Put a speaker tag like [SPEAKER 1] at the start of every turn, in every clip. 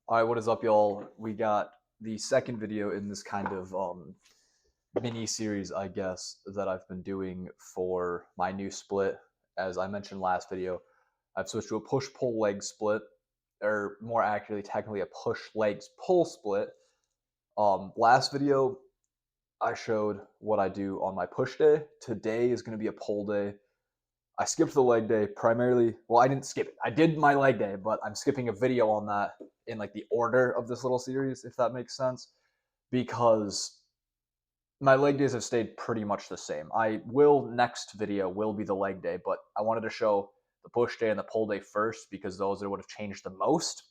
[SPEAKER 1] All right, what is up, y'all? We got the second video in this kind of mini series, I guess, that I've been doing for my new split. As I mentioned last video, I've switched to a push-pull leg split, or more accurately, technically a push legs pull split. Last video, I showed what I do on my push day. Today is going to be a pull day. I skipped the leg day primarily. Well, I didn't skip it. I did my leg day, but I'm skipping a video on that in like the order of this little series, if that makes sense, because my leg days have stayed pretty much the same. Next video will be the leg day, but I wanted to show the push day and the pull day first because those would have changed the most.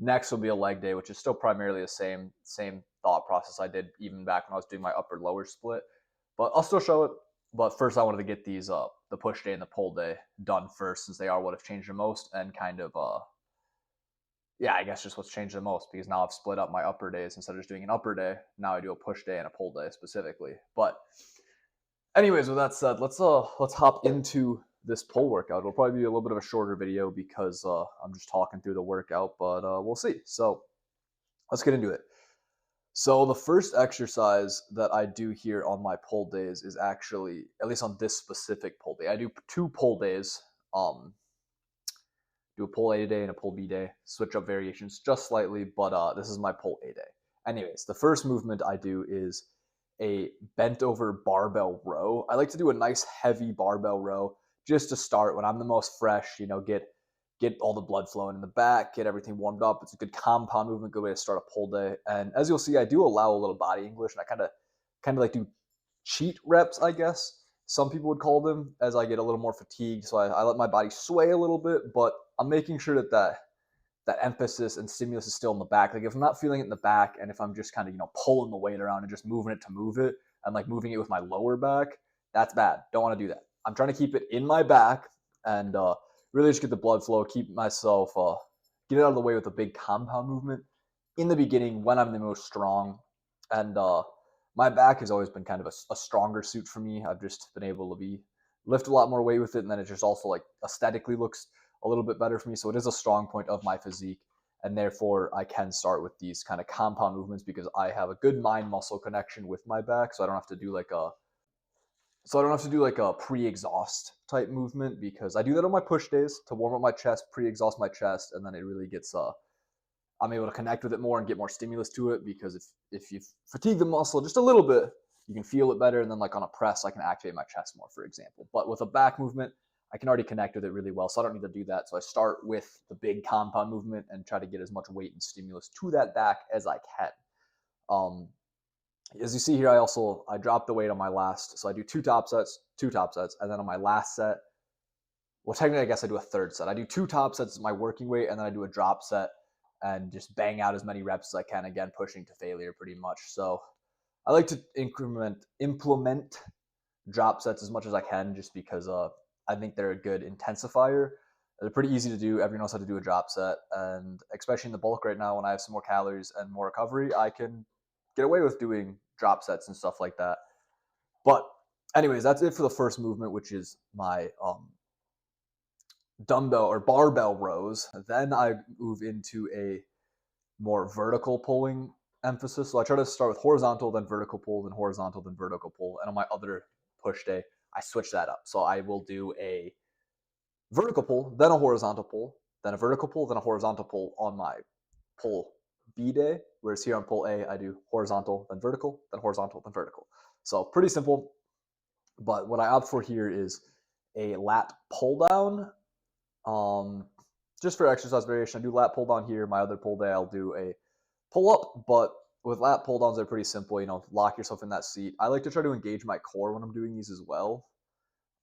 [SPEAKER 1] Next will be a leg day, which is still primarily the same thought process I did even back when I was doing my upper lower split. But I'll still show it. But first, I wanted to get these the push day and the pull day done first, since they are what have changed the most, and kind of yeah, I guess just what's changed the most, because now I've split up my upper days. Instead of just doing an upper day, now I do a push day and a pull day specifically. But anyways, with that said, let's hop into this pull workout. It'll probably be a little bit of a shorter video because I'm just talking through the workout, but we'll see. So let's get into it. So the first exercise that I do here on my pull days is actually, at least on this specific pull day, I do two pull days. Do a pull A day and a pull B day. Switch up variations just slightly, but this is my pull A day. Anyways, the first movement I do is a bent over barbell row. I like to do a nice heavy barbell row just to start when I'm the most fresh, get all the blood flowing in the back, get everything warmed up. It's a good compound movement, good way to start a pull day. And as you'll see, I do allow a little body English, and I kind of like do cheat reps, I guess some people would call them, as I get a little more fatigued. So I let my body sway a little bit, but I'm making sure that emphasis and stimulus is still in the back. Like if I'm not feeling it in the back, and if I'm just kind of pulling the weight around and just moving it to move it, and like moving it with my lower back, that's bad. Don't want to do that. I'm trying to keep it in my back and really just get the blood flow, keep myself get it out of the way with a big compound movement in the beginning when I'm the most strong. And my back has always been kind of a stronger suit for me. I've just been able to lift a lot more weight with it, and then it just also like aesthetically looks a little bit better for me. So it is a strong point of my physique, and therefore I can start with these kind of compound movements because I have a good mind muscle connection with my back. So I don't have to do like a pre-exhaust type movement, because I do that on my push days to warm up my chest, pre-exhaust my chest, and then it really gets I'm able to connect with it more and get more stimulus to it, because if you fatigue the muscle just a little bit, you can feel it better. And then like on a press, I can activate my chest more, for example. But with a back movement, I can already connect with it really well, so I don't need to do that. So I start with the big compound movement and try to get as much weight and stimulus to that back as I can. As you see here, I drop the weight on my last. So I do two top sets, and then on my last set, well, technically, I guess I do a third set. I do two top sets as my working weight, and then I do a drop set and just bang out as many reps as I can, again, pushing to failure pretty much. So I like to implement drop sets as much as I can, just because I think they're a good intensifier. They're pretty easy to do. Everyone knows how to do a drop set, and especially in the bulk right now, when I have some more calories and more recovery, I can get away with doing drop sets and stuff like that. But anyways, that's it for the first movement, which is my dumbbell or barbell rows. Then I move into a more vertical pulling emphasis. So I try to start with horizontal, then vertical pull, then horizontal, then vertical pull. And on my other push day, I switch that up. So I will do a vertical pull, then a horizontal pull, then a vertical pull, then a horizontal pull on my pull B day. Whereas here on pull A, I do horizontal, then vertical, then horizontal, then vertical. So pretty simple. But what I opt for here is a lat pull down. Just for exercise variation, I do lat pull down here. My other pull day, I'll do a pull up, but with lat pull downs, they're pretty simple. Lock yourself in that seat. I like to try to engage my core when I'm doing these as well,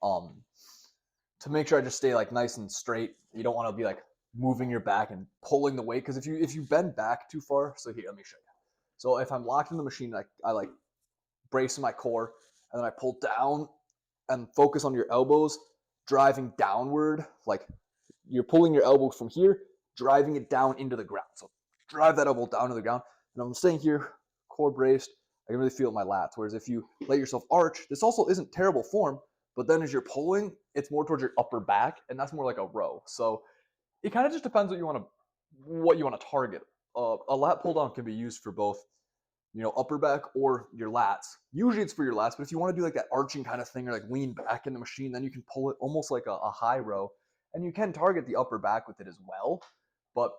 [SPEAKER 1] to make sure I just stay like nice and straight. You don't want to be like moving your back and pulling the weight, because if you bend back too far. So here, let me show you. So if I'm locked in the machine, I like brace in my core, and then I pull down and focus on your elbows driving downward. Like you're pulling your elbows from here, driving it down into the ground. So drive that elbow down to the ground. And I'm staying here, core braced. I can really feel it in my lats. Whereas if you let yourself arch, this also isn't terrible form, but then as you're pulling, it's more towards your upper back, and that's more like a row. So it kind of just depends what you want to target a lat pull down can be used for both, upper back or your lats. Usually it's for your lats, but if you want to do like that arching kind of thing or like lean back in the machine, then you can pull it almost like a high row, and you can target the upper back with it as well. But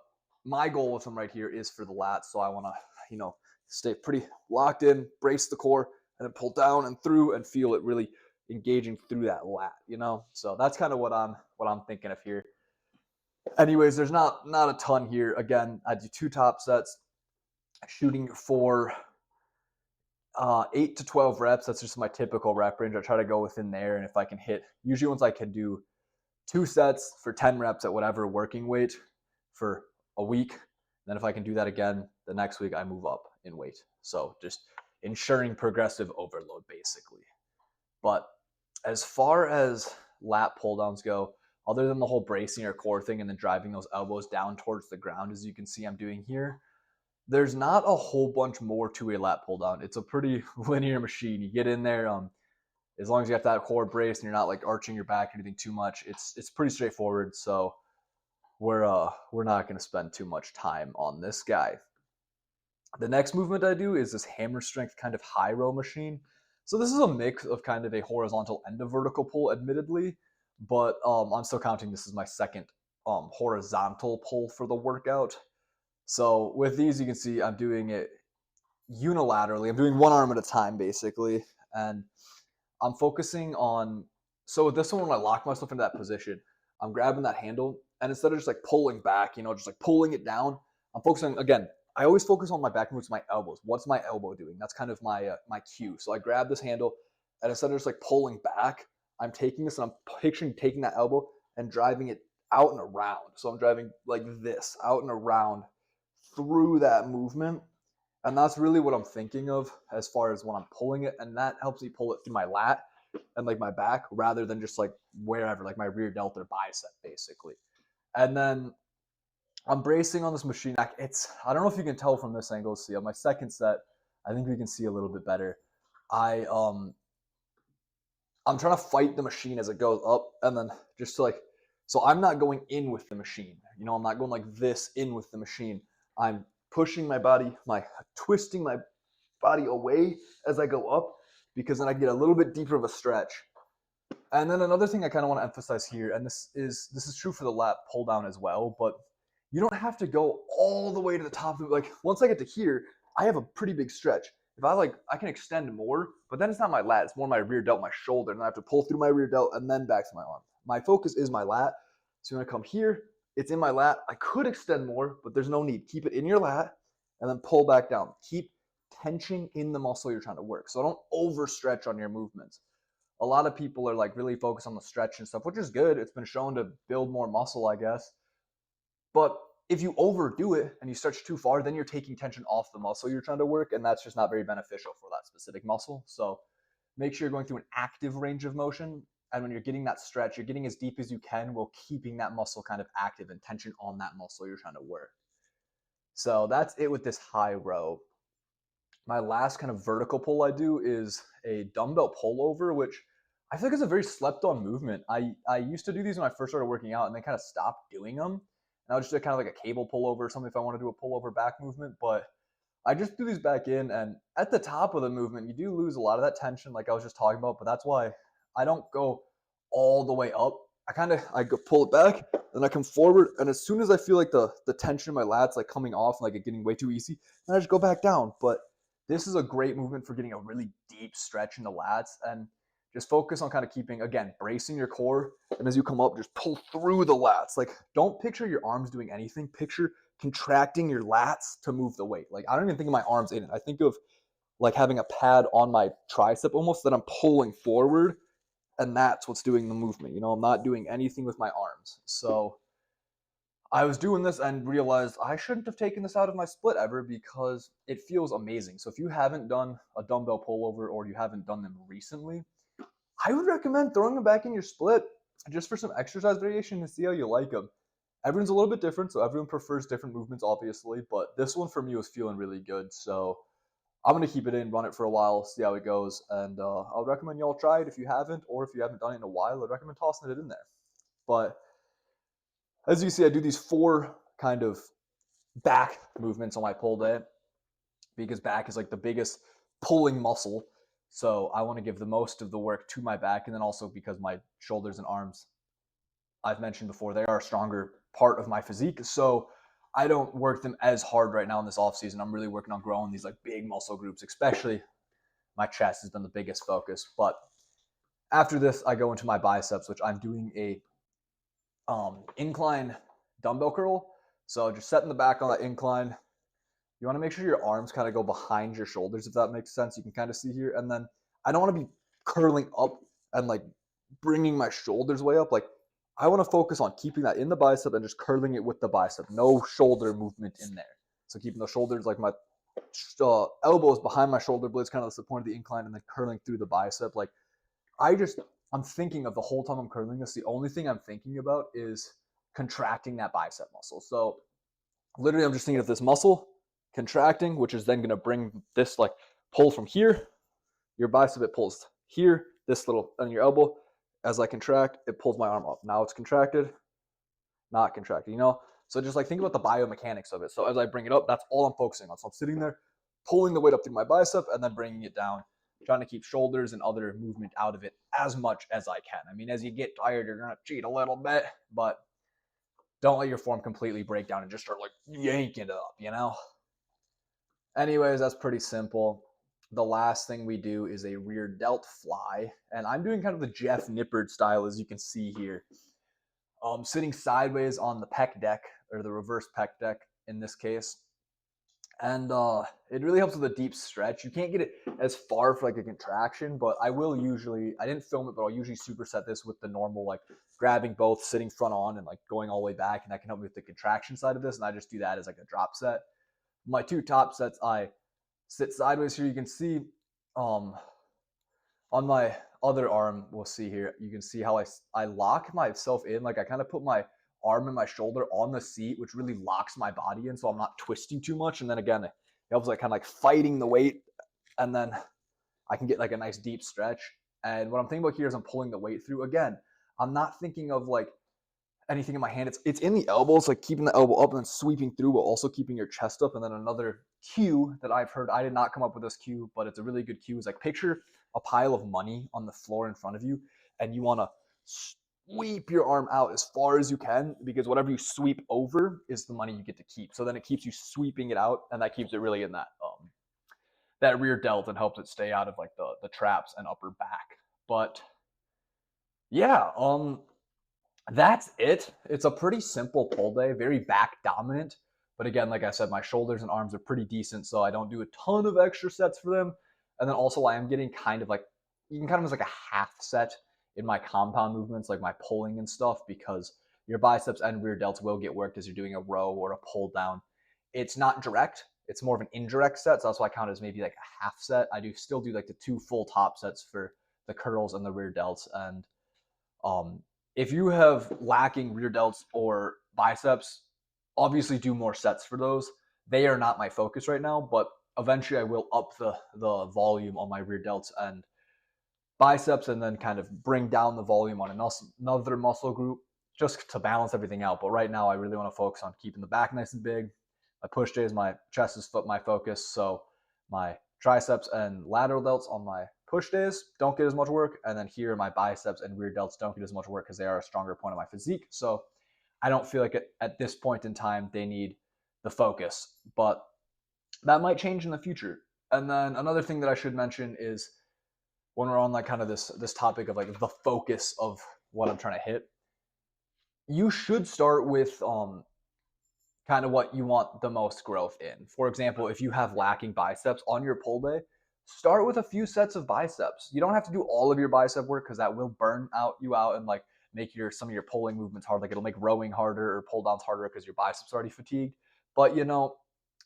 [SPEAKER 1] my goal with them right here is for the lats, so I want to, stay pretty locked in, brace the core, and then pull down and through and feel it really engaging through that lat, So that's kind of what I'm thinking of here. Anyways, there's not a ton here. Again, I do 2 top sets, shooting for 8 to 12 reps. That's just my typical rep range. I try to go within there, and if I can hit, usually once I can do 2 sets for 10 reps at whatever working weight for a week, then if I can do that again the next week, I move up in weight. So just ensuring progressive overload basically. But as far as lat pull downs go, other than the whole bracing your core thing and then driving those elbows down towards the ground, as you can see I'm doing here, there's not a whole bunch more to a lat pull down. It's a pretty linear machine. You get in there, as long as you have that core brace and you're not like arching your back or anything too much, it's pretty straightforward. So we're not going to spend too much time on this guy. The next movement I do is this hammer strength kind of high row machine. So this is a mix of kind of a horizontal and a vertical pull, admittedly, but I'm still counting this as my second horizontal pull for the workout. So with these, you can see I'm doing it unilaterally. I'm doing one arm at a time, basically. And I'm focusing on, so with this one, when I lock myself into that position, I'm grabbing that handle, and instead of just like pulling back, just like pulling it down, I'm focusing, again, I always focus on my back moves, my elbows. What's my elbow doing? That's kind of my my cue. So I grab this handle, and instead of just like pulling back, I'm taking this and I'm picturing taking that elbow and driving it out and around. So I'm driving like this, out and around through that movement. And that's really what I'm thinking of as far as when I'm pulling it. And that helps me pull it through my lat and like my back rather than just like wherever, like my rear delta or bicep, basically. And then I'm bracing on this machine. I don't know if you can tell from this angle. See, on my second set, I think we can see a little bit better. I'm trying to fight the machine as it goes up, and then just to like, so I'm not going in with the machine. I'm not going like this in with the machine. I'm pushing my body, twisting my body away as I go up, because then I get a little bit deeper of a stretch. And then another thing I kind of want to emphasize here, and this is true for the lat pull down as well, but you don't have to go all the way to the top. Like once I get to here, I have a pretty big stretch. If I can extend more, but then it's not my lat, it's more my rear delt, my shoulder, and I have to pull through my rear delt and then back to my arm. My focus is my lat. So when I come here, it's in my lat. I could extend more, but there's no need. Keep it in your lat and then pull back down. Keep tension in the muscle you're trying to work. So don't overstretch on your movements. A lot of people are like really focused on the stretch and stuff, which is good. It's been shown to build more muscle, I guess. But if you overdo it and you stretch too far, then you're taking tension off the muscle you're trying to work, and that's just not very beneficial for that specific muscle. So make sure you're going through an active range of motion. And when you're getting that stretch, you're getting as deep as you can while keeping that muscle kind of active and tension on that muscle you're trying to work. So that's it with this high row. My last kind of vertical pull I do is a dumbbell pullover, which I feel like is a very slept on movement. I used to do these when I first started working out, and then kind of stopped doing them. And I would just do kind of like a cable pullover or something if I want to do a pullover back movement. But I just do these back in, and at the top of the movement, you do lose a lot of that tension, like I was just talking about. But that's why I don't go all the way up. I go pull it back, then I come forward, and as soon as I feel like the tension in my lats like coming off, like it getting way too easy, then I just go back down. But this is a great movement for getting a really deep stretch in the lats, and just focus on kind of keeping, again, bracing your core. And as you come up, just pull through the lats. Like, don't picture your arms doing anything. Picture contracting your lats to move the weight. Like, I don't even think of my arms in it. I think of like having a pad on my tricep almost that I'm pulling forward, and that's what's doing the movement. I'm not doing anything with my arms. So I was doing this and realized I shouldn't have taken this out of my split ever because it feels amazing. So if you haven't done a dumbbell pullover or you haven't done them recently, I would recommend throwing them back in your split just for some exercise variation and see how you like them. Everyone's a little bit different, so everyone prefers different movements, obviously, but this one for me was feeling really good. So I'm going to keep it in, run it for a while, see how it goes, and I'll recommend y'all try it if you haven't, or if you haven't done it in a while, I'd recommend tossing it in there. But as you can see, I do these 4 kind of back movements on my pull day because back is like the biggest pulling muscle. So I want to give the most of the work to my back, and then also because my shoulders and arms, I've mentioned before, they are a stronger part of my physique. So I don't work them as hard right now in this off season. I'm really working on growing these like big muscle groups, especially my chest has been the biggest focus. But after this, I go into my biceps, which I'm doing a incline dumbbell curl. So just setting the back on that incline. You want to make sure your arms kind of go behind your shoulders, if that makes sense. You can kind of see here. And then I don't want to be curling up and like bringing my shoulders way up. Like I want to focus on keeping that in the bicep and just curling it with the bicep. No shoulder movement in there. So keeping the shoulders, like my elbows behind my shoulder blades, kind of the point of the incline, and then curling through the bicep. Like I'm thinking of the whole time I'm curling this, the only thing I'm thinking about is contracting that bicep muscle. So literally I'm just thinking of this muscle contracting, which is then going to bring this like pull from here, your bicep, it pulls here, this little on your elbow. As I contract, it pulls my arm up. Now it's contracted, not contracted, So just like think about the biomechanics of it. So as I bring it up, that's all I'm focusing on. So I'm sitting there, pulling the weight up through my bicep and then bringing it down, trying to keep shoulders and other movement out of it as much as I can. I mean, as you get tired, you're going to cheat a little bit, but don't let your form completely break down and just start like yanking it up, Anyways, that's pretty simple. The last thing we do is a rear delt fly, and I'm doing kind of the Jeff Nippard style, as you can see here. Sitting sideways on the pec deck, or the reverse pec deck in this case. And it really helps with a deep stretch. You can't get it as far for like a contraction, but I didn't film it, but I'll usually superset this with the normal, like grabbing both, sitting front on and like going all the way back. And that can help me with the contraction side of this. And I just do that as like a drop set. My two top sets, I sit sideways here. You can see on my other arm, we'll see here, you can see how I lock myself in. Like I kind of put my arm and my shoulder on the seat, which really locks my body in so I'm not twisting too much. And then again, it helps like kind of like fighting the weight. And then I can get like a nice deep stretch. And what I'm thinking about here is I'm pulling the weight through. Again, I'm not thinking of like anything in my hand. It's in the elbows, like keeping the elbow up and then sweeping through, but also keeping your chest up. And then another cue that I've heard, I did not come up with this cue, but it's a really good cue, is like picture a pile of money on the floor in front of you, and you want to sweep your arm out as far as you can, because whatever you sweep over is the money you get to keep. So then it keeps you sweeping it out, and that keeps it really in that rear delt and helps it stay out of like the traps and upper back. But yeah, that's it. It's a pretty simple pull day, very back dominant. But again, like I said, my shoulders and arms are pretty decent, so I don't do a ton of extra sets for them. And then also I am getting kind of like, you can kind of as like a half set in my compound movements, like my pulling and stuff, because your biceps and rear delts will get worked as you're doing a row or a pull down. It's not direct. It's more of an indirect set. So that's why I count as maybe like a half set. I do still do like the 2 full top sets for the curls and the rear delts. And if you have lacking rear delts or biceps, obviously do more sets for those. They are not my focus right now, but eventually I will up the volume on my rear delts and biceps, and then kind of bring down the volume on another muscle group just to balance everything out. But right now I really want to focus on keeping the back nice and big. My push days, my chest is my focus. So my triceps and lateral delts on my push days don't get as much work. And then here my biceps and rear delts don't get as much work because they are a stronger point of my physique. So I don't feel like at this point in time they need the focus, but that might change in the future. And then another thing that I should mention is when we're on like kind of this topic of like the focus of what I'm trying to hit, you should start with kind of what you want the most growth in. For example, if you have lacking biceps on your pull day, start with a few sets of biceps. You don't have to do all of your bicep work because that will burn you out and like make some of your pulling movements hard. Like it'll make rowing harder or pull downs harder because your biceps are already fatigued. But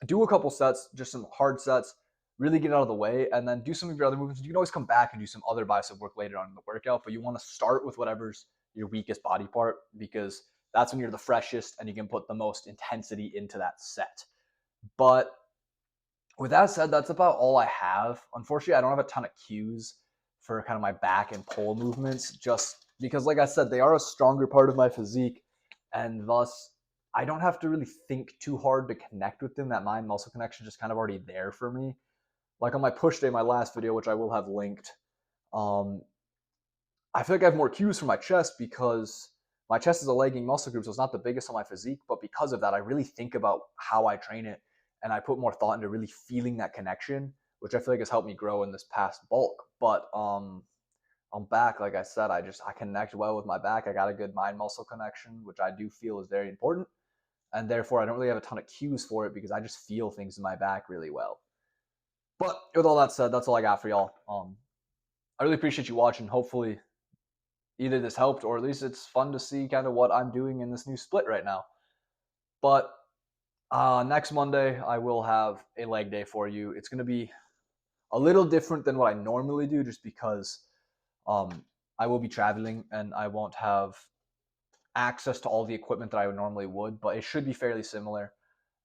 [SPEAKER 1] do a couple sets, just some hard sets, really get out of the way, and then do some of your other movements. You can always come back and do some other bicep work later on in the workout, but you want to start with whatever's your weakest body part, because that's when you're the freshest and you can put the most intensity into that set. But with that said, that's about all I have. Unfortunately, I don't have a ton of cues for kind of my back and pull movements, just because, like I said, they are a stronger part of my physique, and thus I don't have to really think too hard to connect with them. That mind muscle connection is just kind of already there for me. Like on my push day, my last video, which I will have linked, um, I feel like I have more cues for my chest because my chest is a lagging muscle group, so it's not the biggest on my physique. But because of that, I really think about how I train it, and I put more thought into really feeling that connection, which I feel like has helped me grow in this past bulk. But on back, like I said, I connect well with my back. I got a good mind muscle connection, which I do feel is very important, and therefore I don't really have a ton of cues for it because I just feel things in my back really well. But with all that said, that's all I got for y'all. I really appreciate you watching. Hopefully, either this helped or at least it's fun to see kind of what I'm doing in this new split right now. But next Monday, I will have a leg day for you. It's going to be a little different than what I normally do just because I will be traveling and I won't have access to all the equipment that I would normally would, but it should be fairly similar.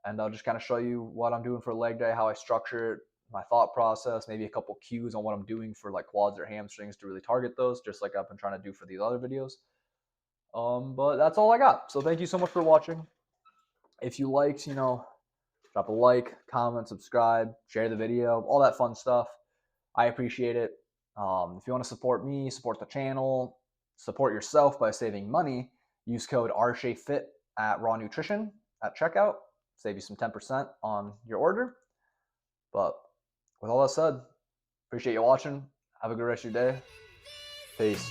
[SPEAKER 1] And I'll just kind of show you what I'm doing for leg day, how I structure it, my thought process, maybe a couple cues on what I'm doing for like quads or hamstrings to really target those, just like I've been trying to do for these other videos. But that's all I got. So thank you so much for watching. If you liked, drop a like, comment, subscribe, share the video, all that fun stuff. I appreciate it. If you want to support me, support the channel, support yourself by saving money, use code RSHAFIT at Raw Nutrition at checkout. Save you some 10% on your order. But with all that said, appreciate you watching. Have a good rest of your day. Peace.